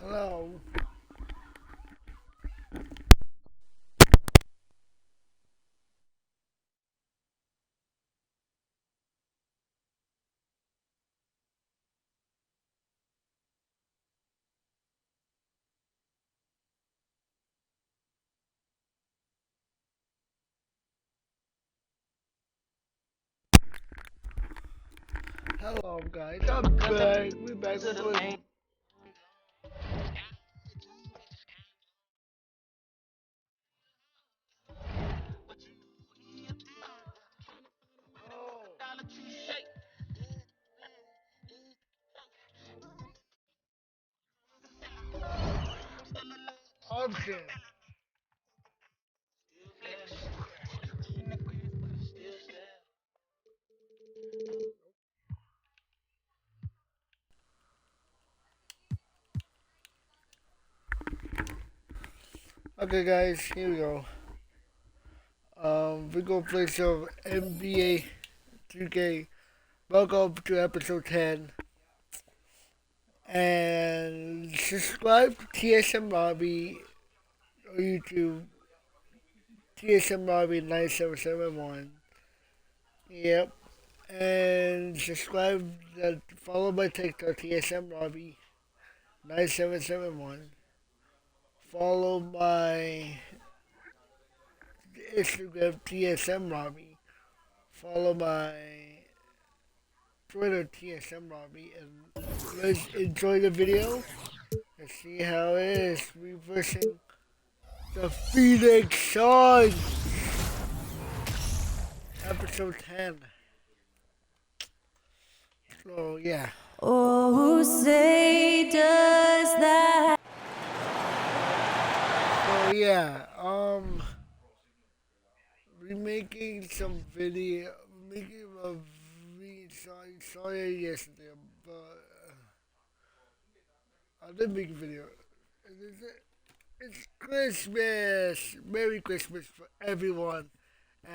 Hello. Hello guys, I'm back. We're back with option. Okay guys, here we go. We're gonna play some NBA 2K. Welcome to episode 10. And subscribe to TSM Lobby on YouTube. TSM Lobby 9771. Yep. And subscribe, follow my TikTok, TSM Lobby 9771. Follow my Instagram, TSM Lobby. Follow my Twitter, TSM Lobby. And let's enjoy the video and see how it is. Reversing the Phoenix Suns. Episode 10. So, yeah. Oh, say does that. So, yeah. Remaking some video. Making a sorry yesterday, but I did make a video. It's Christmas! Merry Christmas for everyone,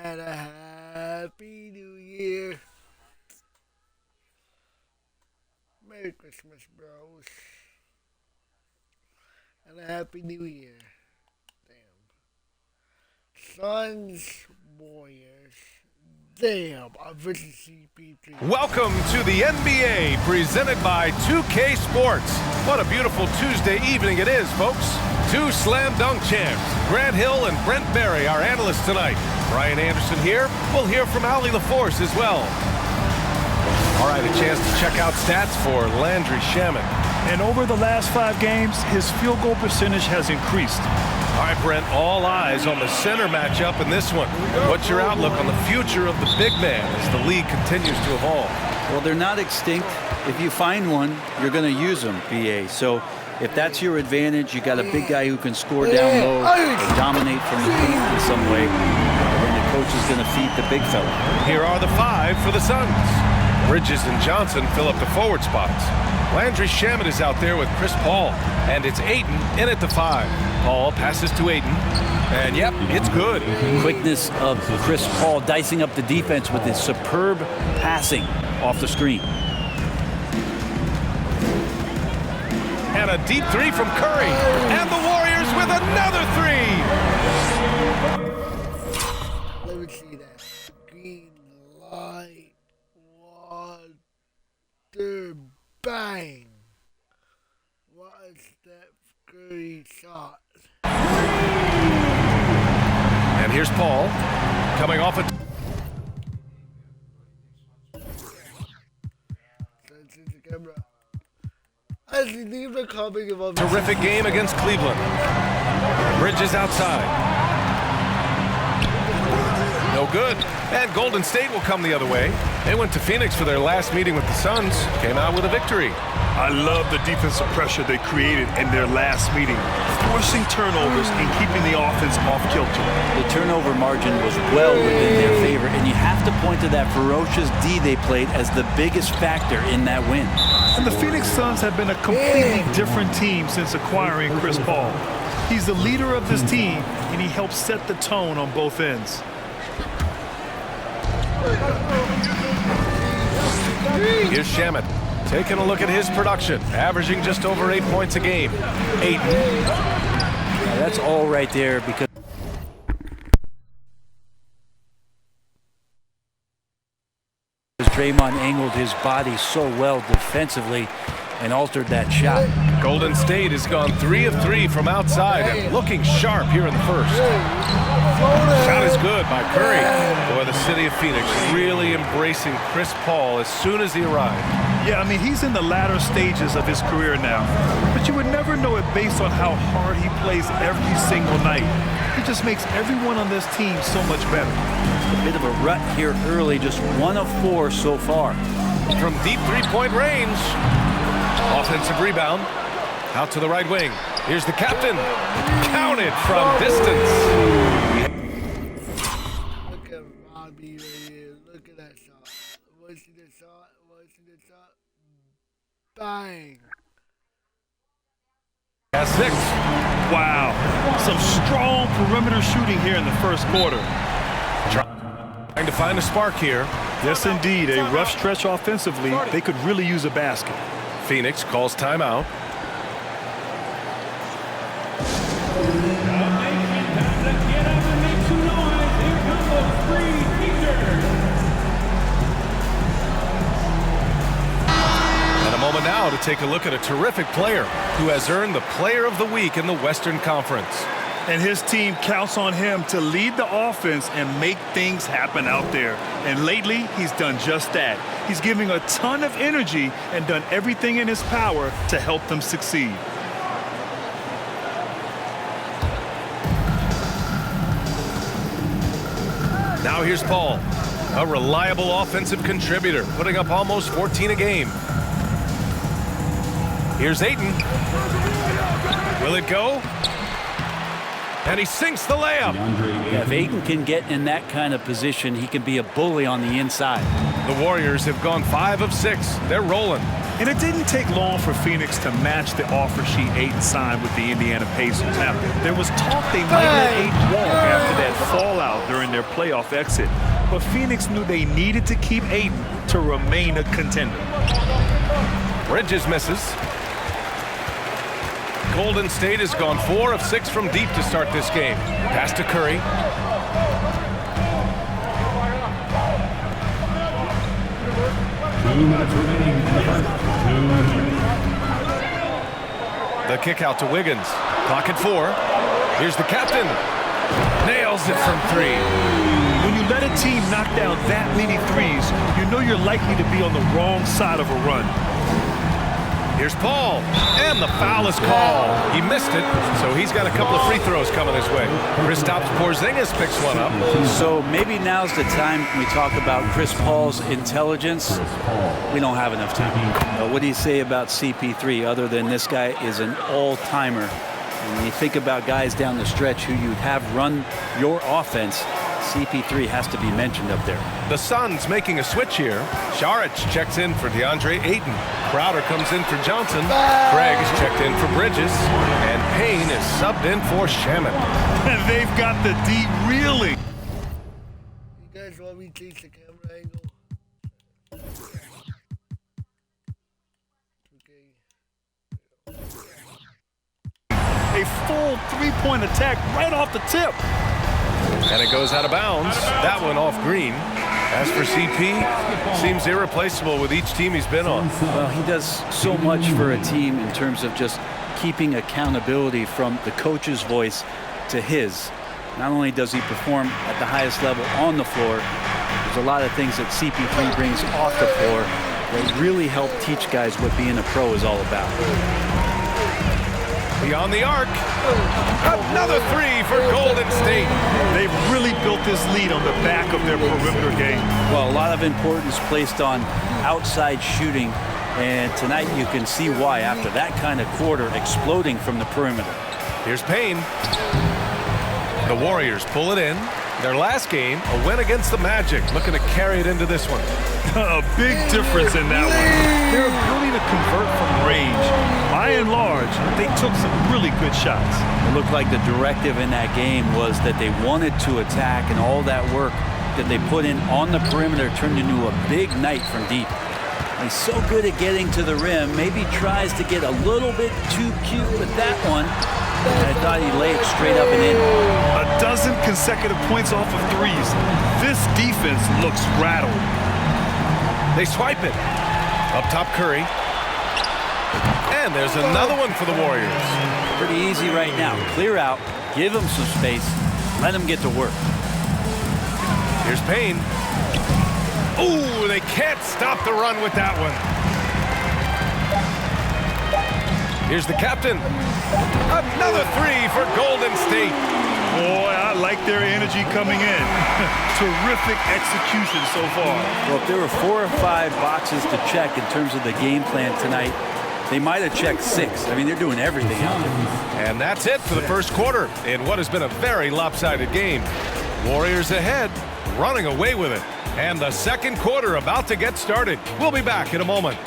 and a Happy New Year. Merry Christmas, bros. And a Happy New Year. Damn. Suns, Warriors. Damn, I'm versus CP3. Welcome to the NBA, presented by 2K Sports. What a beautiful Tuesday evening it is, folks. Two slam dunk champs, Grant Hill and Brent Barry, our analysts tonight. Brian Anderson here. We'll hear from Allie LaForce as well. All right, a chance to check out stats for Landry Shamet. And over the last 5 games, his field goal percentage has increased. All right, Brent, all eyes on the center matchup in this one. What's your outlook on the future of the big man as the league continues to evolve? Well, they're not extinct. If you find one, you're going to use them, BA. So if that's your advantage, you got a big guy who can score down low or dominate from the paint in some way, then the coach is going to feed the big fella. Here are the 5 for the Suns. Bridges and Johnson fill up the forward spots. Landry Shamet is out there with Chris Paul, and it's Ayton in at the 5. Paul passes to Ayton, and yep, it's good. Quickness of Chris Paul dicing up the defense with his superb passing off the screen. And a deep 3 from Curry, and the Warriors with another 3. Let me see that. Green light. 1, 2, bang. What is that Curry shot? And here's Paul, coming off a... Terrific game against Cleveland. Bridges outside. No good. And Golden State will come the other way. They went to Phoenix for their last meeting with the Suns. Came out with a victory. I love the defensive pressure they created in their last meeting, forcing turnovers and keeping the offense off kilter. The turnover margin was well within their favor, and you have to point to that ferocious D they played as the biggest factor in that win. And the Phoenix Suns have been a completely different team since acquiring Chris Paul. He's the leader of this team, and he helps set the tone on both ends. Here's Shamet. taking a look at his production, averaging just over 8 points a game. Ayton. Yeah, that's all right there because Draymond angled his body so well defensively and altered that shot. Golden State has gone 3 of 3 from outside and looking sharp here in the first. Shot is good by Curry. Boy, the city of Phoenix really embracing Chris Paul as soon as he arrived. Yeah, I mean, he's in the latter stages of his career now, but you would never know it based on how hard he plays every single night. He just makes everyone on this team so much better. A bit of a rut here early, just 1 of 4 so far. From deep three-point range. Offensive rebound. Out to the right wing. Here's the captain. Counted from distance. Look at Robbie right here. Look at that shot. What's the shot? What's the shot? Bang. That's 6. Wow, some strong perimeter shooting here in the first quarter. Trying to find a spark here. Yes, indeed, a rough stretch offensively. They could really use a basket. Phoenix calls timeout. And a moment now to take a look at a terrific player who has earned the Player of the Week in the Western Conference. And his team counts on him to lead the offense and make things happen out there. And lately, he's done just that. He's giving a ton of energy and done everything in his power to help them succeed. Now here's Paul, a reliable offensive contributor, putting up almost 14 a game. Here's Ayton. Will it go? And he sinks the layup. Yeah, if Ayton can get in that kind of position, he can be a bully on the inside. The Warriors have gone 5 of 6. They're rolling. And it didn't take long for Phoenix to match the offer sheet Ayton signed with the Indiana Pacers. Now, there was talk they might let Ayton walk after that fallout during their playoff exit. But Phoenix knew they needed to keep Ayton to remain a contender. Bridges misses. Golden State has gone 4 of 6 from deep to start this game. Pass to Curry. The kick out to Wiggins. Clock at 4. Here's the captain. Nails it from 3. When you let a team knock down that many threes, you know you're likely to be on the wrong side of a run. Here's Paul, and the foul is called. He missed it, so he's got a couple of free throws coming his way. Kristaps Porzingis picks one up. So maybe now's the time we talk about Chris Paul's intelligence. We don't have enough time. What do you say about CP3 other than this guy is an all-timer? And when you think about guys down the stretch who you'd have run your offense, CP3 has to be mentioned up there. The Suns making a switch here. Saric checks in for DeAndre Ayton. Crowder comes in for Johnson. Craig is checked in for Bridges. And Payne is subbed in for Shaman. And they've got the D reeling. You guys want me to change the camera angle? A full three-point attack right off the tip. And it goes out of bounds. That one off Green. As for CP, seems irreplaceable with each team he's been on. Well, he does so much for a team in terms of just keeping accountability from the coach's voice to his. Not only does he perform at the highest level on the floor, there's a lot of things that CP3 brings off the floor that really help teach guys what being a pro is all about. Beyond the arc. Another 3 for Golden State. They've really built this lead on the back of their perimeter game. Well, a lot of importance placed on outside shooting, and tonight you can see why after that kind of quarter exploding from the perimeter. Here's Payne. The Warriors pull it in. Their last game, a win against the Magic, looking to carry it into this one. A big difference in that one. Their ability to convert from range. By and large, they took some really good shots. It looked like the directive in that game was that they wanted to attack, and all that work that they put in on the perimeter turned into a big night from deep. He's so good at getting to the rim. Maybe tries to get a little bit too cute with that one. I thought he'd lay it straight up and in. A dozen consecutive points off of threes. This defense looks rattled. They swipe it. Up top, Curry. And there's another one for the Warriors. Pretty easy right now. Clear out, give him some space, let him get to work. Here's Payne. Ooh, they can't stop the run with that one. Here's the captain. Another three for Golden State. Boy, I like their energy coming in. Terrific execution so far. Well, if there were 4 or 5 boxes to check in terms of the game plan tonight, they might have checked 6. I mean, they're doing everything out there. And that's it for the first quarter in what has been a very lopsided game. Warriors ahead, running away with it. And the second quarter about to get started. We'll be back in a moment.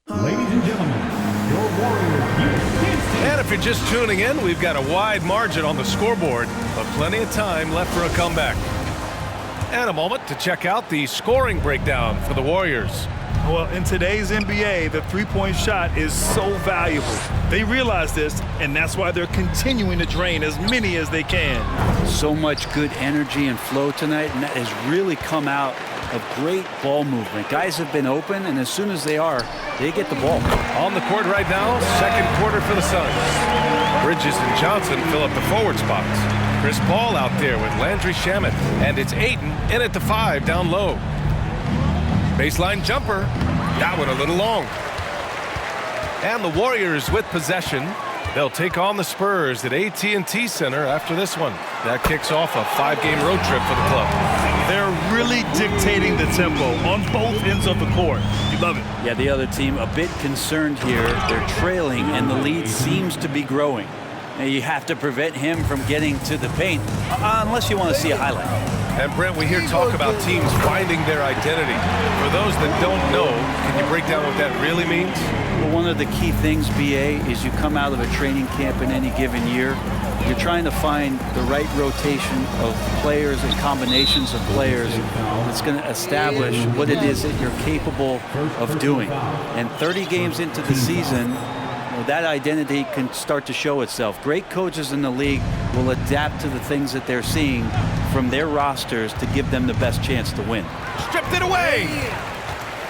Ladies and gentlemen, your Warriors. And if you're just tuning in, we've got a wide margin on the scoreboard, but plenty of time left for a comeback. And a moment to check out the scoring breakdown for the Warriors. Well, in today's NBA, the three-point shot is so valuable. They realize this, and that's why they're continuing to drain as many as they can. So much good energy and flow tonight, and that has really come out of great ball movement. Guys have been open, and as soon as they are, they get the ball. On the court right now, second quarter for the Suns. Bridges and Johnson fill up the forward spots. Chris Paul out there with Landry Shamet, and it's Ayton in at the 5 down low. Baseline jumper, that one a little long. And the Warriors with possession. They'll take on the Spurs at AT&T Center after this one. That kicks off a 5-game road trip for the club. They're really dictating the tempo on both ends of the court. You love it. Yeah, the other team a bit concerned here. They're trailing, and the lead seems to be growing. Now, you have to prevent him from getting to the paint, unless you want to see a highlight. And Brent, we hear talk about teams finding their identity. For those that don't know, can you break down what that really means? Well, one of the key things, BA, is you come out of a training camp in any given year, you're trying to find the right rotation of players and combinations of players that's going to establish what it is that you're capable of doing. And 30 games into the season, that identity can start to show itself. Great coaches in the league will adapt to the things that they're seeing from their rosters to give them the best chance to win. Stripped it away.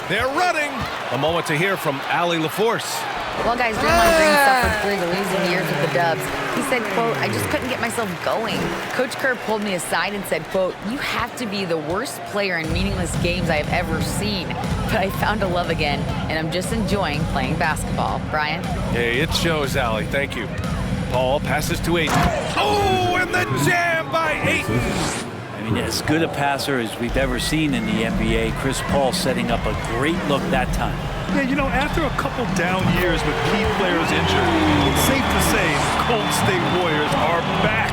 They're running. A moment to hear from Allie LaForce. Well, guys, Draymond Green suffered through the losing years with the Dubs. He said, quote, "I just couldn't get myself going." Coach Kerr pulled me aside and said, quote, "You have to be the worst player in meaningless games I have ever seen. But I found a love again, and I'm just enjoying playing basketball." Brian? Hey, it shows, Allie. Thank you. Paul passes to Ayton. Oh, and the jam by Ayton. I mean, as good a passer as we've ever seen in the NBA. Chris Paul setting up a great look that time. Yeah, you know, after a couple down years with key players injured, it's safe to say the Golden State Warriors are back.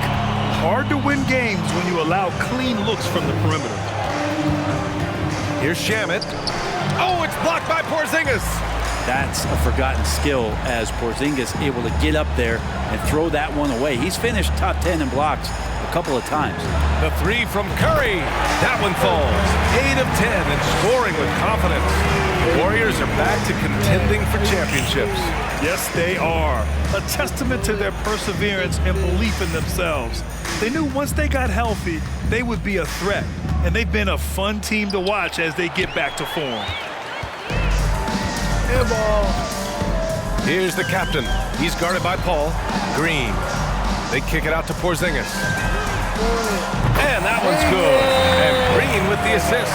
Hard to win games when you allow clean looks from the perimeter. Here's Shamet. Oh, it's blocked by Porzingis. That's a forgotten skill as Porzingis able to get up there and throw that one away. He's finished top 10 in blocks a couple of times. The 3 from Curry. That one falls. 8 of 10 and scoring with confidence. The Warriors are back to contending for championships. Yes, they are. A testament to their perseverance and belief in themselves. They knew once they got healthy, they would be a threat. And they've been a fun team to watch as they get back to form. Here's the captain. He's guarded by Paul. Green. They kick it out to Porzingis. And that one's good. And Green with the assist.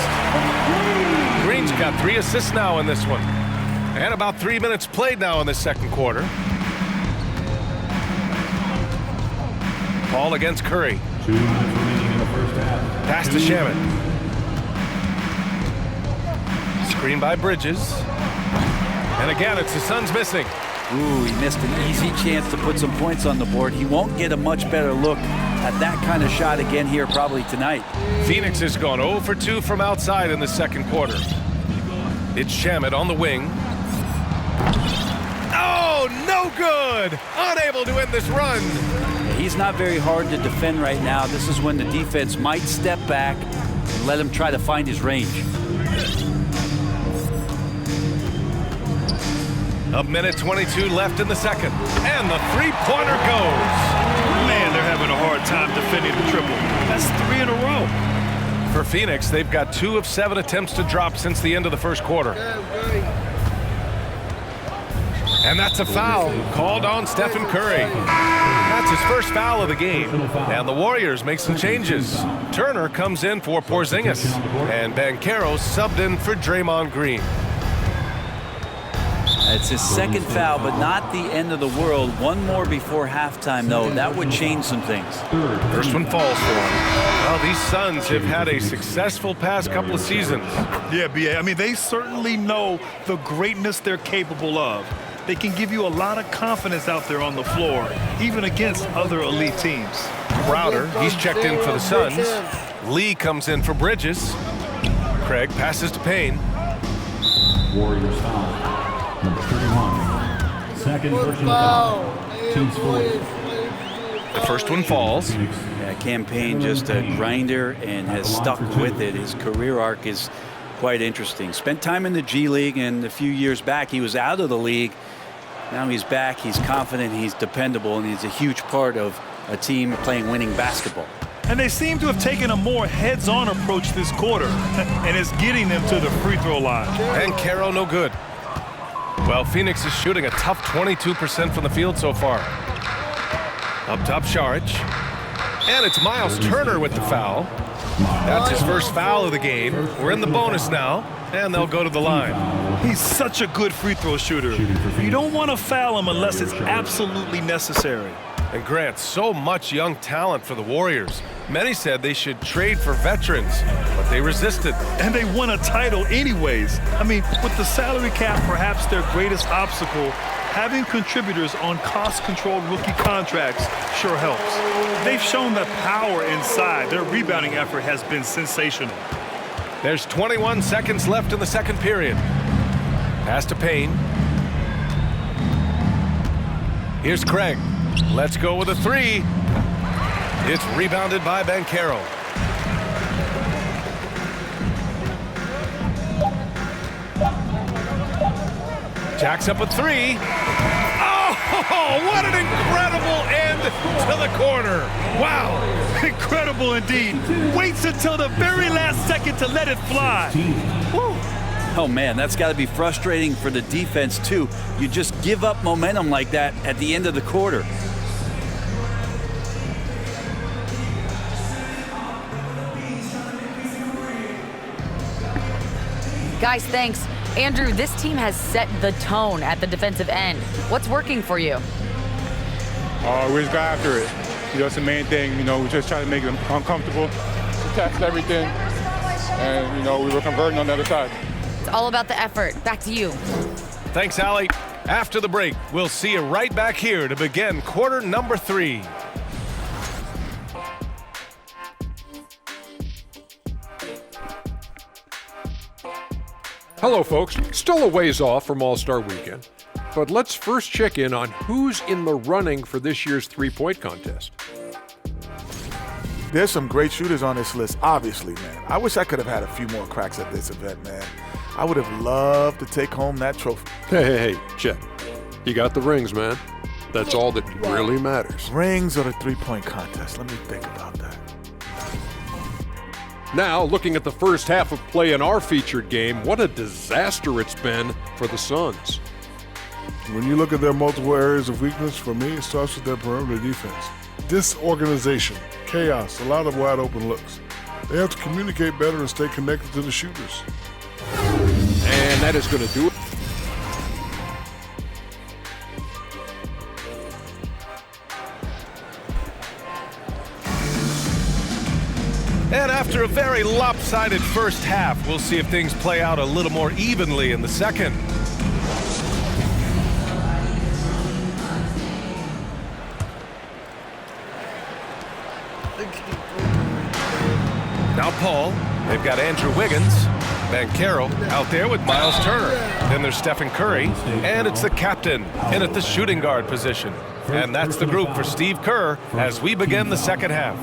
Green's got 3 assists now in this one. And about 3 minutes played now in the second quarter. Paul against Curry. 2 minutes remaining in the first half. Pass to Shamet. Screen by Bridges. And again, it's the Suns missing. Ooh, he missed an easy chance to put some points on the board. He won't get a much better look at that kind of shot again here probably tonight. Phoenix has gone 0 for 2 from outside in the second quarter. It's Shamet on the wing. Oh, no good. Unable to end this run. He's not very hard to defend right now. This is when the defense might step back and let him try to find his range. A minute 22 left in the second. And the three-pointer goes. Man, they're having a hard time defending the triple. That's 3 in a row. For Phoenix, they've got 2 of 7 attempts to drop since the end of the first quarter. And that's a foul called on Stephen Curry. That's his first foul of the game. And the Warriors make some changes. Turner comes in for Porzingis. And Banchero subbed in for Draymond Green. It's his second foul, but not the end of the world. One more before halftime, though. That would change some things. First one falls for him. Well, these Suns have had a successful past couple of seasons. Yeah, B.A. I mean, they certainly know the greatness they're capable of. They can give you a lot of confidence out there on the floor, even against other elite teams. Crowder, he's checked in for the Suns. Lee comes in for Bridges. Craig passes to Payne. Warriors foul. Number 31. Second personal foul. Team scores. The first one falls. Yeah, Campaign just a grinder and has stuck with it. His career arc is quite interesting. Spent time in the G League, and a few years back he was out of the league. Now he's back, he's confident, he's dependable, and he's a huge part of a team playing winning basketball. And they seem to have taken a more heads-on approach this quarter, and it's getting them to the free throw line. And Caro no good. Well, Phoenix is shooting a tough 22% from the field so far. Up top, Šarić. And it's Miles Turner with the foul. That's his first foul of the game. We're in the bonus now, and they'll go to the line. He's such a good free throw shooter. You don't want to foul him unless it's absolutely necessary. And Grant, so much young talent for the Warriors. Many said they should trade for veterans, but they resisted. And they won a title anyways. I mean, with the salary cap perhaps their greatest obstacle, having contributors on cost-controlled rookie contracts sure helps. They've shown that power inside. Their rebounding effort has been sensational. There's 21 seconds left in the second period. Pass to Payne. Here's Craig. Let's go with a three. It's rebounded by Banchero. Jacks up a three. Oh, what an incredible end to the corner. Wow, incredible indeed. Waits until the very last second to let it fly. Woo. Oh man, that's got to be frustrating for the defense too. You just give up momentum like that at the end of the quarter. Guys, thanks. Andrew, this team has set the tone at the defensive end. What's working for you? We just got after it. You know, it's the main thing. You know, we just try to make them uncomfortable, test everything, and, you know, we were converting on the other side. It's all about the effort. Back to you. Thanks, Allie. After the break, we'll see you right back here to begin quarter number 3. Hello, folks. Still a ways off from All-Star Weekend, but let's first check in on who's in the running for this year's three-point contest. There's some great shooters on this list, obviously, man. I wish I could have had a few more cracks at this event, man. I would have loved to take home that trophy. Hey, Chet. You got the rings, man. That's all that really matters. Rings or the three-point contest? Let me think about that. Now, looking at the first half of play in our featured game, what a disaster it's been for the Suns. When you look at their multiple areas of weakness, for me, it starts with their perimeter defense. Disorganization, chaos, a lot of wide open looks. They have to communicate better and stay connected to the shooters. And that is going to do it. And after a very lopsided first half, we'll see if things play out a little more evenly in the second. Now Paul, they've got Andrew Wiggins. Banchero out there with Miles Turner. Then there's Stephen Curry, and it's the captain in at the shooting guard position. And that's the group for Steve Kerr as we begin the second half.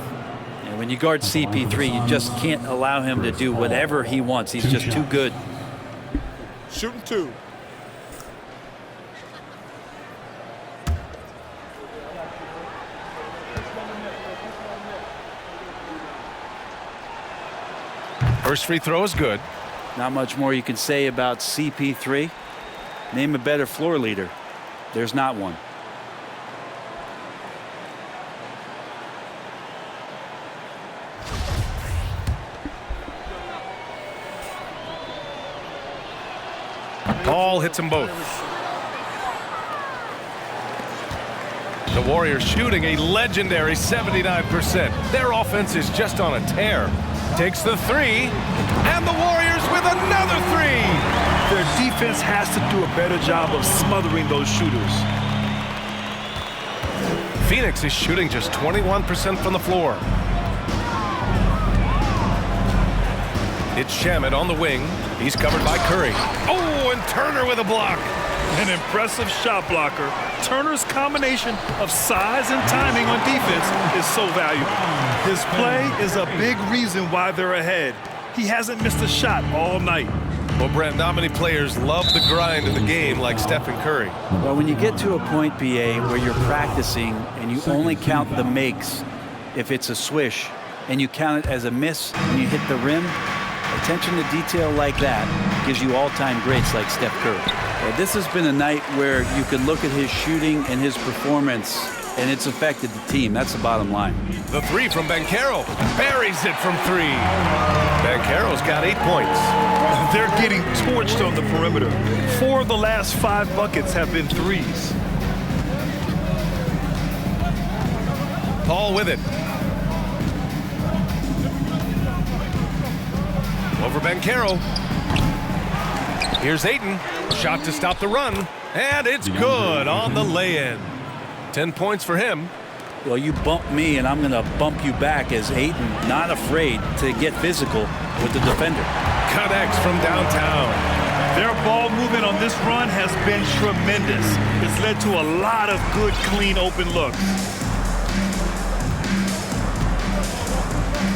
And when you guard CP3, you just can't allow him to do whatever he wants. He's just too good. Shooting 2. First free throw is good. Not much more you can say about CP3. Name a better floor leader. There's not one. Ball hits them both. The Warriors shooting a legendary 79%. Their offense is just on a tear. Takes the three, and the Warriors with another three. Their defense has to do a better job of smothering those shooters. Phoenix is shooting just 21% from the floor. It's Shamet on the wing. He's covered by Curry. Oh, and Turner with a block. An impressive shot blocker. Turner's combination of size and timing on defense is so valuable. His play is a big reason why they're ahead. He hasn't missed a shot all night. Well, Brent, not many players love the grind of the game like Stephen Curry. Well, when you get to a point, BA, where you're practicing and you only count the makes if it's a swish, and you count it as a miss when you hit the rim, attention to detail like that gives you all-time greats like Steph Curry. Well, this has been a night where you can look at his shooting and his performance, and it's affected the team. That's the bottom line. The three from Banchero. Buries it from three. Banchero's got 8 points. They're getting torched on the perimeter. 4 of the last 5 buckets have been threes. Paul with it. Over Banchero. Here's Ayton. Shot to stop the run. And it's good on the lay-in. 10 points for him. Well, you bump me, and I'm going to bump you back as Ayton, not afraid to get physical with the defender. Connects from downtown. Their ball movement on this run has been tremendous. It's led to a lot of good, clean, open looks.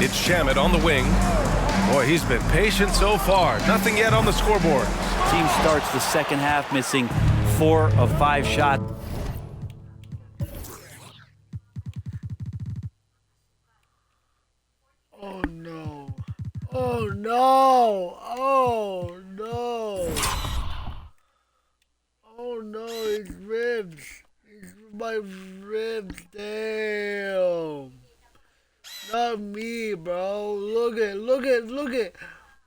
It's Shamet on the wing. Boy, he's been patient so far. Nothing yet on the scoreboard. Team starts the second half missing 4 of 5 shots. Oh no. Oh no. Oh no. Oh no, his ribs. My ribs. Damn. Not me, bro. Look at.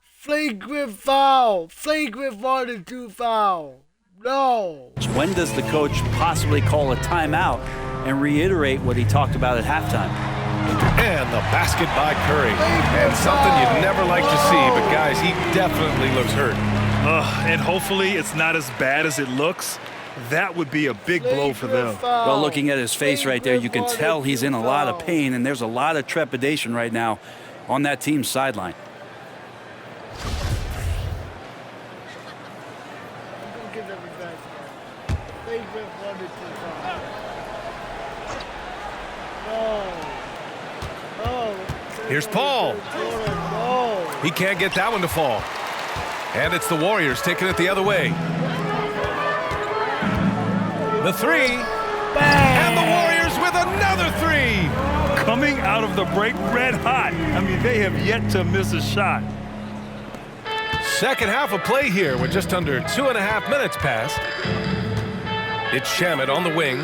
Flagrant foul. Flagrant 1-2 foul. No. When does the coach possibly call a timeout and reiterate what he talked about at halftime? And the basket by Curry. And something you'd never like to see, but guys, he definitely looks hurt. And hopefully it's not as bad as it looks. That would be a big blow for them. Well, looking at his face right there, you can tell he's in a lot of pain, and there's a lot of trepidation right now on that team's sideline. Here's Paul. He can't get that one to fall. And it's the Warriors taking it the other way. The three. And the Warriors with another three. Coming out of the break red hot. I mean, they have yet to miss a shot. Second half of play here with just under 2.5 minutes passed. It's Shamet on the wing.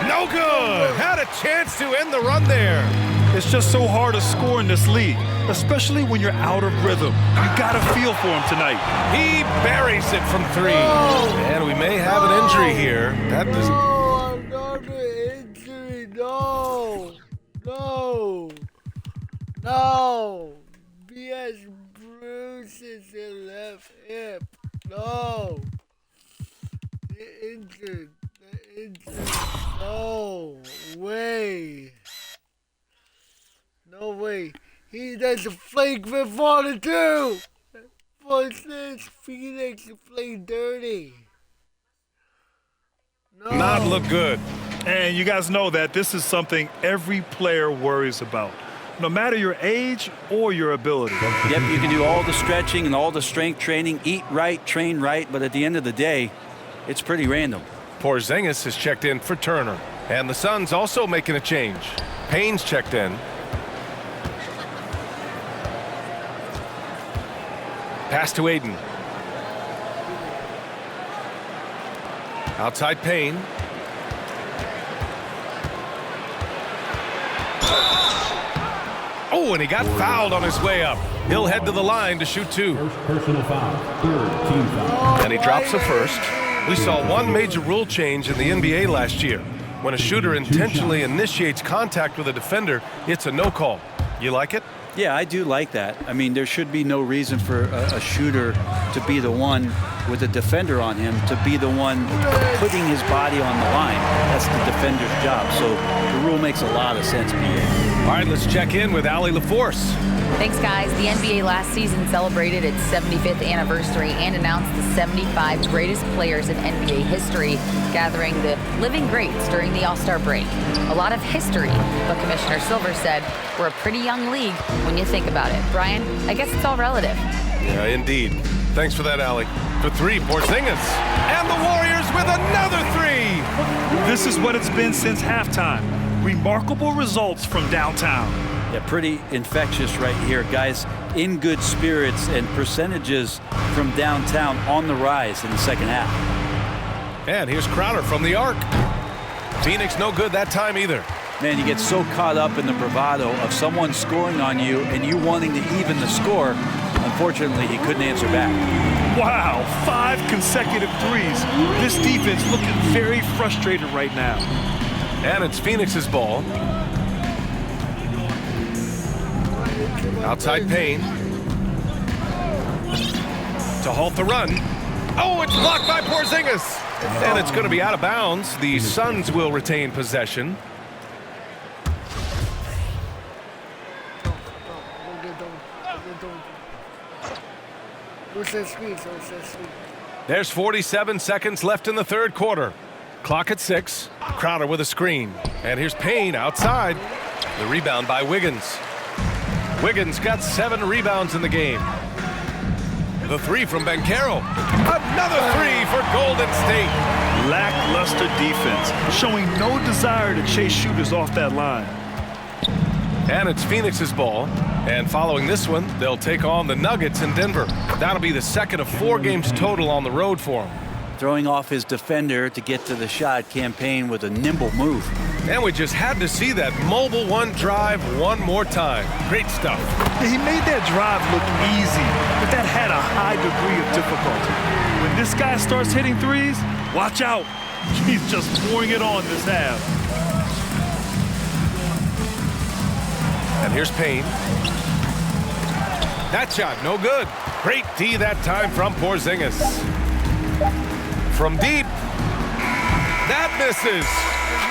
No good. Had a chance to end the run there. It's just so hard to score in this league, especially when you're out of rhythm. You got to feel for him tonight. He buries it from three. And we may have an injury here. That does. No, another injury. No. BS bruises his left hip. No. They're injured. No way. No way. He does a flagrant water too. What's this? Phoenix play dirty. No. Not look good. And you guys know that this is something every player worries about, no matter your age or your ability. Yep, you can do all the stretching and all the strength training, eat right, train right, but at the end of the day, it's pretty random. Porzingis is checked in for Turner. And the Suns also making a change. Payne's checked in. Pass to Aiden. Outside Payne. Oh, and he got fouled on his way up. He'll head to the line to shoot two. First personal foul. Third team foul. And he drops the first. We saw one major rule change in the NBA last year. When a shooter intentionally initiates contact with a defender, it's a no call. You like it? Yeah, I do like that. I mean, there should be no reason for a shooter to be the one with a defender on him, to be the one putting his body on the line. That's the defender's job. So the rule makes a lot of sense, PA. All right, let's check in with Allie LaForce. Thanks, guys. The NBA last season celebrated its 75th anniversary and announced the 75 greatest players in NBA history, gathering the living greats during the All-Star break. A lot of history, but Commissioner Silver said we're a pretty young league when you think about it. Brian, I guess it's all relative. Yeah, indeed. Thanks for that, Allie. For three, Porzingis. And the Warriors with another three. This is what it's been since halftime. Remarkable results from downtown. Yeah, pretty infectious right here, guys. In good spirits and percentages from downtown on the rise in the second half. And here's Crowder from the arc. Phoenix no good that time either. Man, you get so caught up in the bravado of someone scoring on you and you wanting to even the score. Unfortunately, he couldn't answer back. Wow, 5 consecutive threes. This defense looking very frustrated right now. And it's Phoenix's ball. Outside Payne. To halt the run. Oh, it's blocked by Porzingis. And it's going to be out of bounds. The Suns will retain possession. There's 47 seconds left in the third quarter. Clock at 6. Crowder with a screen. And here's Payne outside. The rebound by Wiggins. Wiggins got 7 rebounds in the game. The three from Banchero. Another three for Golden State. Lackluster defense, showing no desire to chase shooters off that line. And it's Phoenix's ball. And following this one, they'll take on the Nuggets in Denver. That'll be the second of 4 games total on the road for him. Throwing off his defender to get to the shot campaign with a nimble move. And we just had to see that mobile one drive one more time. Great stuff. He made that drive look easy, but that had a high degree of difficulty. When this guy starts hitting threes, watch out. He's just pouring it on this half. And here's Payne. That shot, no good. Great D that time from Porzingis. From deep. That misses.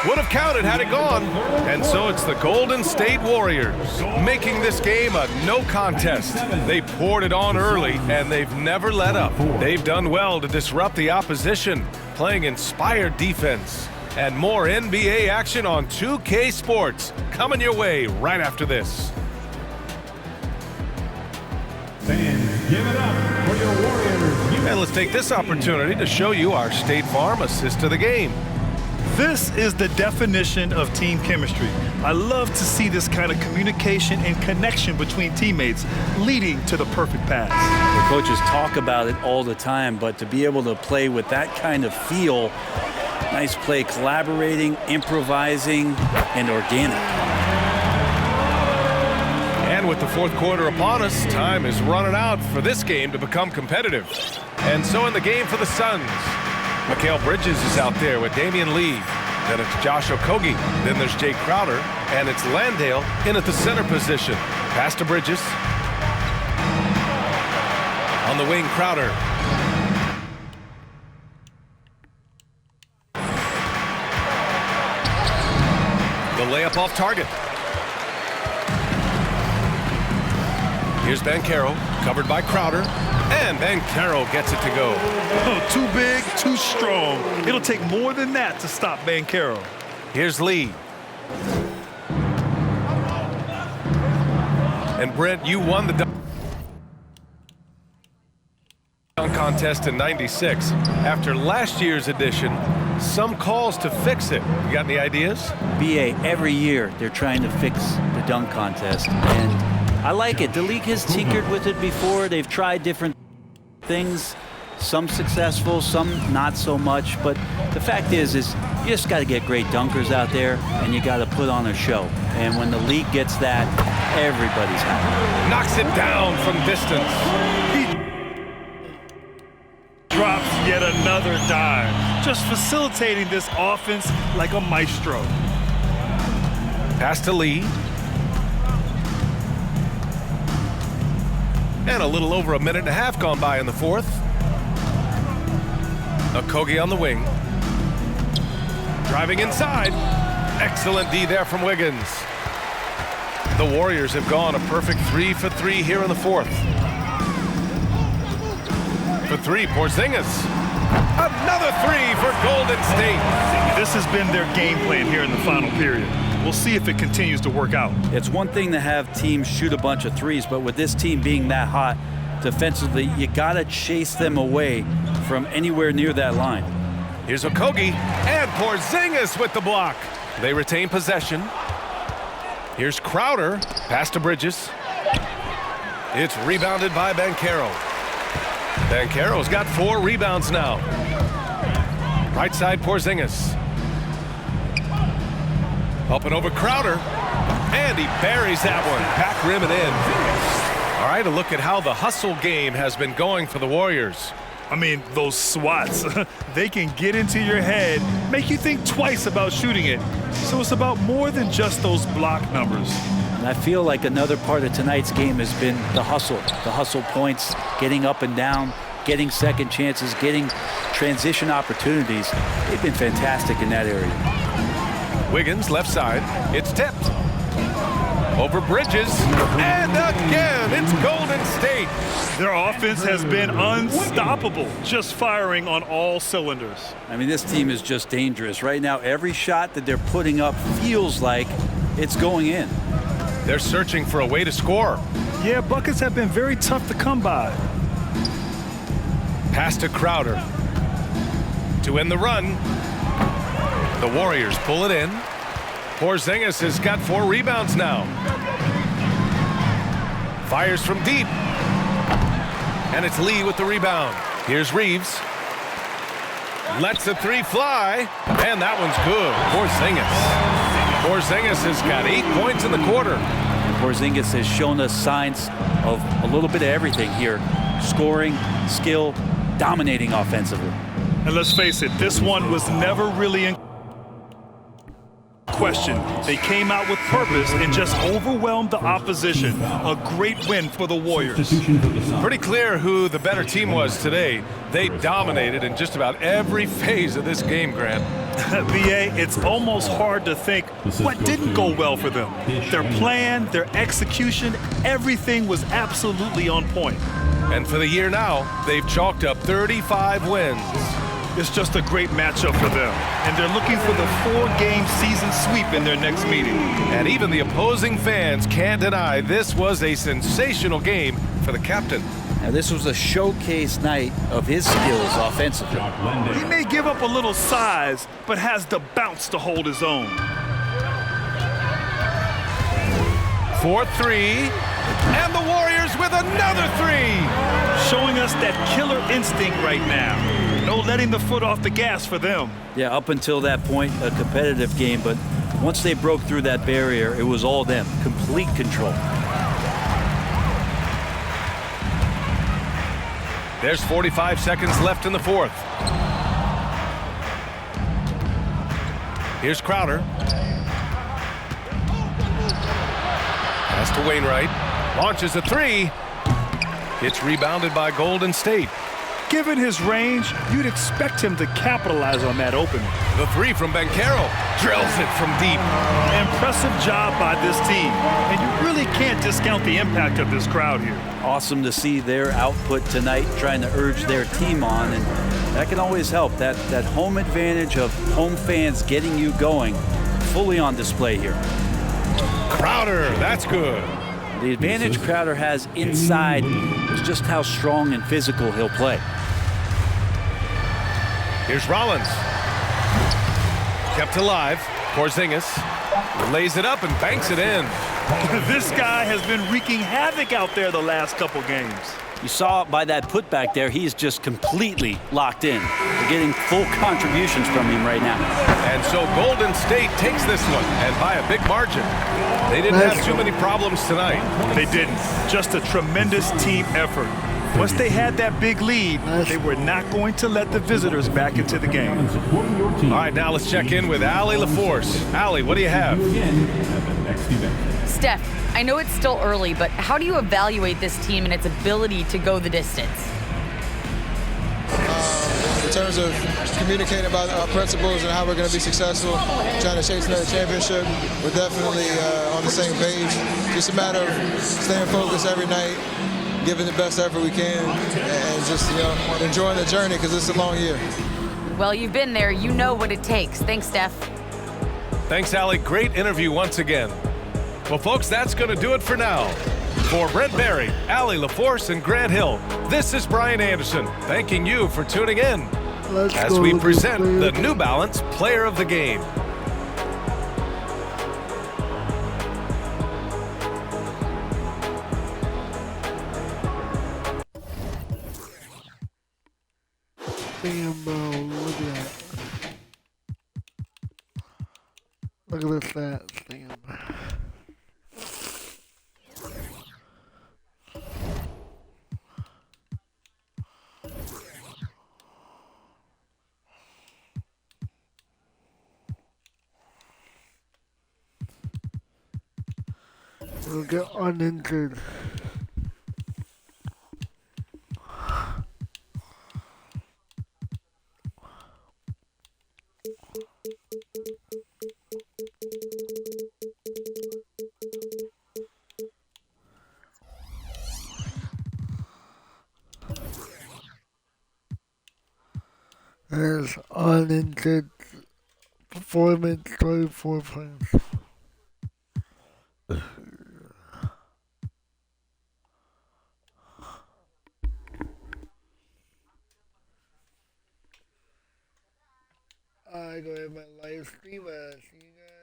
Would have counted had it gone. And so it's the Golden State Warriors making this game a no contest. They poured it on early, and they've never let up. They've done well to disrupt the opposition, playing inspired defense. And more NBA action on 2K Sports coming your way right after this. Fans, give it up for your Warriors. And let's take this opportunity to show you our State Farm assist to the game. This is the definition of team chemistry. I love to see this kind of communication and connection between teammates leading to the perfect pass. The coaches talk about it all the time, but to be able to play with that kind of feel, nice play, collaborating, improvising, and organic. And with the fourth quarter upon us, time is running out for this game to become competitive. And so in the game for the Suns, Mikal Bridges is out there with Damian Lee. Then it's Josh Okogie. Then there's Jay Crowder. And it's Landale in at the center position. Pass to Bridges. On the wing, Crowder. The layup off target. Here's Banchero, covered by Crowder, and Banchero gets it to go. Oh, too big, too strong. It'll take more than that to stop Banchero. Here's Lee. And Brent, you won the dunk contest in '96. After last year's edition, some calls to fix it. You got any ideas? BA, every year they're trying to fix the dunk contest, and I like it. The league has tinkered with it before. They've tried different things, some successful, some not so much, but the fact is you just got to get great dunkers out there, and you got to put on a show. And when the league gets that, everybody's happy. Knocks it down from distance. Drops yet another dive, just facilitating this offense like a maestro. Pass to Lee. And a little over a minute and a half gone by in the fourth. Okogie on the wing. Driving inside. Excellent D there from Wiggins. The Warriors have gone a perfect 3 for 3 here in the fourth. For three, Porzingis. Another three for Golden State. This has been their game plan here in the final period. We'll see if it continues to work out. It's one thing to have teams shoot a bunch of threes, but with this team being that hot defensively, you got to chase them away from anywhere near that line. Here's Okogie and Porzingis with the block. They retain possession. Here's Crowder. Pass to Bridges. It's rebounded by Banchero. Banchero's got 4 rebounds now. Right side, Porzingis. Up and over Crowder. And he buries that one. Back rim and in. All right, a look at how the hustle game has been going for the Warriors. I mean, those swats, they can get into your head, make you think twice about shooting it. So it's about more than just those block numbers. And I feel like another part of tonight's game has been the hustle points, getting up and down, getting second chances, getting transition opportunities. They've been fantastic in that area. Wiggins, left side. It's tipped. Over Bridges. And again, it's Golden State. Their offense has been unstoppable, just firing on all cylinders. I mean, this team is just dangerous. Right now, every shot that they're putting up feels like it's going in. They're searching for a way to score. Yeah, buckets have been very tough to come by. Pass to Crowder. To end the run. The Warriors pull it in. Porzingis has got 4 rebounds now. Fires from deep. And it's Lee with the rebound. Here's Reeves. Lets the 3 fly. And that one's good. Porzingis has got 8 points in the quarter. Porzingis has shown us signs of a little bit of everything here. Scoring, skill, dominating offensively. And let's face it, this one was never really in question. They came out with purpose and just overwhelmed the opposition. A great win for the Warriors. Pretty clear who the better team was today. They dominated in just about every phase of this game, Grant. BA, it's almost hard to think what didn't go well for them. Their plan, their execution, everything was absolutely on point. And for the year now, they've chalked up 35 wins. It's just a great matchup for them. And they're looking for the 4-game season sweep in their next meeting. And even the opposing fans can't deny this was a sensational game for the captain. Now, this was a showcase night of his skills offensively. He may give up a little size, but has the bounce to hold his own. 4-3, and the Warriors with another 3. Showing us that killer instinct right now. No letting the foot off the gas for them. Yeah, up until that point, a competitive game, but once they broke through that barrier, it was all them. Complete control. There's 45 seconds left in the fourth. Here's Crowder. Pass to Wainwright. Launches a 3. It's rebounded by Golden State. Given his range, you'd expect him to capitalize on that opening. The 3 from Banchero. Drills it from deep. Impressive job by this team. And you really can't discount the impact of this crowd here. Awesome to see their output tonight, trying to urge their team on, and that can always help. That home advantage of home fans getting you going, fully on display here. Crowder, that's good. The advantage Crowder has inside is just how strong and physical he'll play. Here's Rollins. Kept alive. Porzingis lays it up and banks it in. This guy has been wreaking havoc out there the last couple games. You saw by that putback there, he's just completely locked in. We're getting full contributions from him right now. And so Golden State takes this one, and by a big margin. They didn't have too many problems tonight. They didn't. Just a tremendous team effort. Once they had that big lead, they were not going to let the visitors back into the game. All right, now let's check in with Allie LaForce. Allie, what do you have? Steph, I know it's still early, but how do you evaluate this team and its ability to go the distance? In terms of communicating about our principles and how we're going to be successful, trying to chase another championship, we're definitely on the same page. Just a matter of staying focused every night, giving the best effort we can, and just enjoying the journey because it's a long year. Well, you've been there. You know what it takes. Thanks, Steph. Thanks, Allie. Great interview once again. Well, folks, that's going to do it for now. For Brent Barry, Allie LaForce, and Grant Hill, this is Brian Anderson, thanking you for tuning in as we present the New Balance Player of the Game. Damn, bro, look at that. Look at the stats, damn. We'll get uninjured. There's uninjured performance, 24 points. I go ahead my live stream. See you guys.